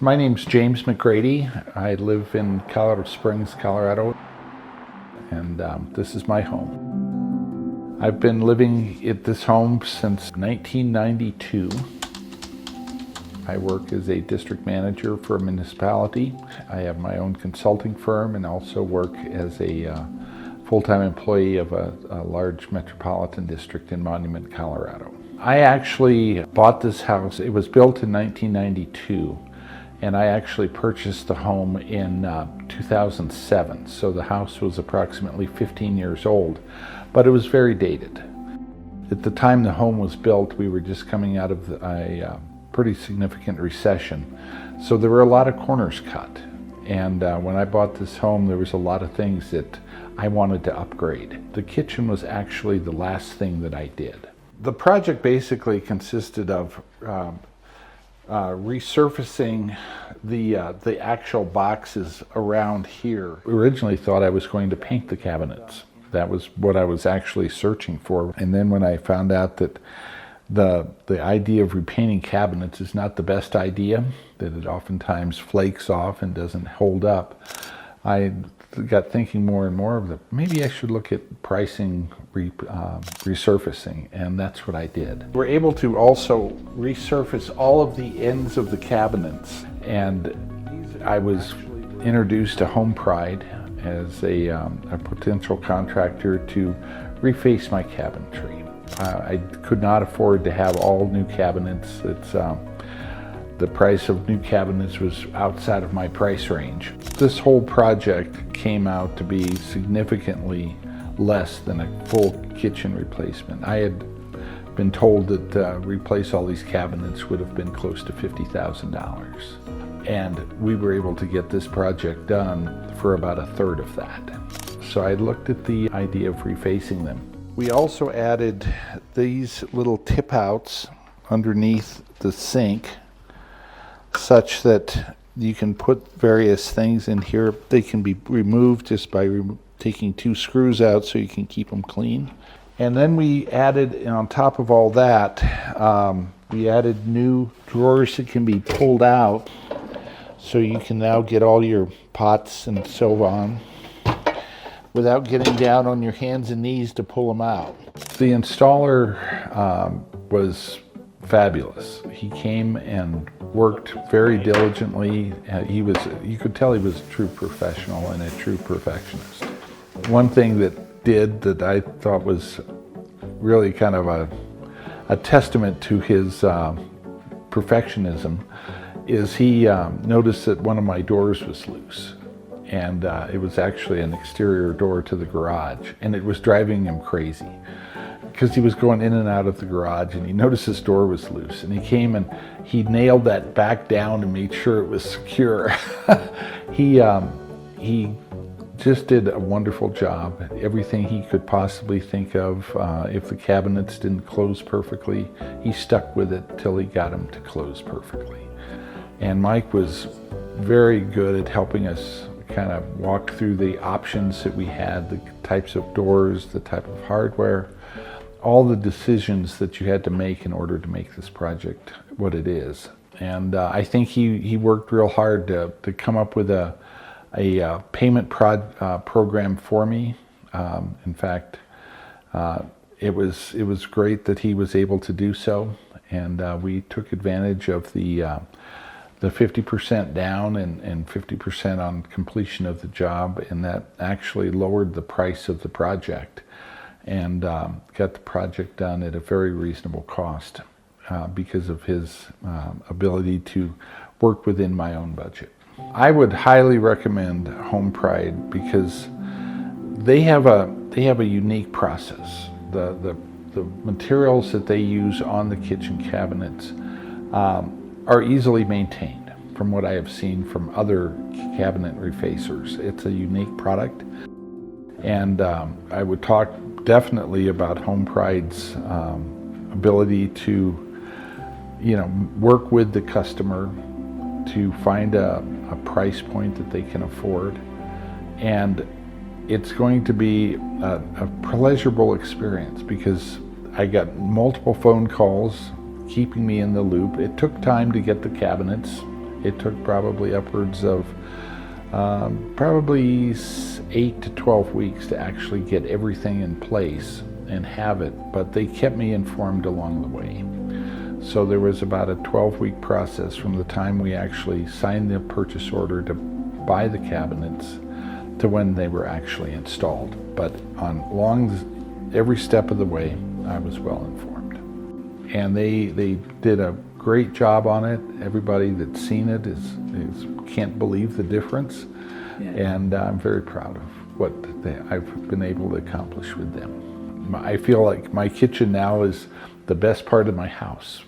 My name's James McGrady. I live in Colorado Springs, Colorado, and this is my home. I've been living at this home since 1992. I work as a district manager for a municipality. I have my own consulting firm and also work as a full-time employee of a large metropolitan district in Monument, Colorado. I actually bought this house. It was built in 1992. And I actually purchased the home in 2007. So the house was approximately 15 years old, but it was very dated. At the time the home was built, we were just coming out of a pretty significant recession. So there were a lot of corners cut. And when I bought this home, there was a lot of things that I wanted to upgrade. The kitchen was actually the last thing that I did. The project basically consisted of resurfacing the actual boxes around here. We originally thought I was going to paint the cabinets. That was what I was actually searching for. And then when I found out that the idea of repainting cabinets is not the best idea, that it oftentimes flakes off and doesn't hold up, I got thinking more and more of that maybe I should look at pricing resurfacing, and that's what I did. We're able to also resurface all of the ends of the cabinets, and I was introduced to HomePride as a potential contractor to reface my cabinetry. I could not afford to have all new cabinets. The price of new cabinets was outside of my price range. This whole project came out to be significantly less than a full kitchen replacement. I had been told that replace all these cabinets would have been close to $50,000. And we were able to get this project done for about a third of that. So I looked at the idea of refacing them. We also added these little tip outs underneath the sink, such that you can put various things in here. They can be removed just by taking two screws out so you can keep them clean. And then we added, on top of all that, we added new drawers that can be pulled out, so you can now get all your pots and so on without getting down on your hands and knees to pull them out. The installer was fabulous. He came and worked very diligently. You could tell he was a true professional and a true perfectionist. One thing that I thought was really kind of a testament to his perfectionism is he noticed that one of my doors was loose. And it was actually an exterior door to the garage, and it was driving him crazy because he was going in and out of the garage, and he noticed his door was loose, and he came and he nailed that back down and made sure it was secure. He just did a wonderful job. Everything he could possibly think of. If the cabinets didn't close perfectly, he stuck with it till he got them to close perfectly. And Mike was very good at helping us kind of walk through the options that we had, the types of doors, the type of hardware, all the decisions that you had to make in order to make this project what it is. And I think he worked real hard to come up with a payment program for me. In fact, it was great that he was able to do so, and we took advantage of the 50% down and 50% on completion of the job, and that actually lowered the price of the project and got the project done at a very reasonable cost because of his ability to work within my own budget. I would highly recommend HomePride because they have a unique process. The materials that they use on the kitchen cabinets are easily maintained from what I have seen from other cabinet refacers. It's a unique product, and I would talk definitely about HomePride's ability to, work with the customer to find a price point that they can afford, and it's going to be a pleasurable experience because I got multiple phone calls keeping me in the loop. It took time to get the cabinets It took probably upwards of probably 8 to 12 weeks to actually get everything in place and have it, but they kept me informed along the way. So there was about a 12-week process from the time we actually signed the purchase order to buy the cabinets to when they were actually installed. But on every step of the way, I was well informed. And they did a great job on it. Everybody that's seen it can't believe the difference. Yeah. And I'm very proud of what I've been able to accomplish with them. I feel like my kitchen now is the best part of my house.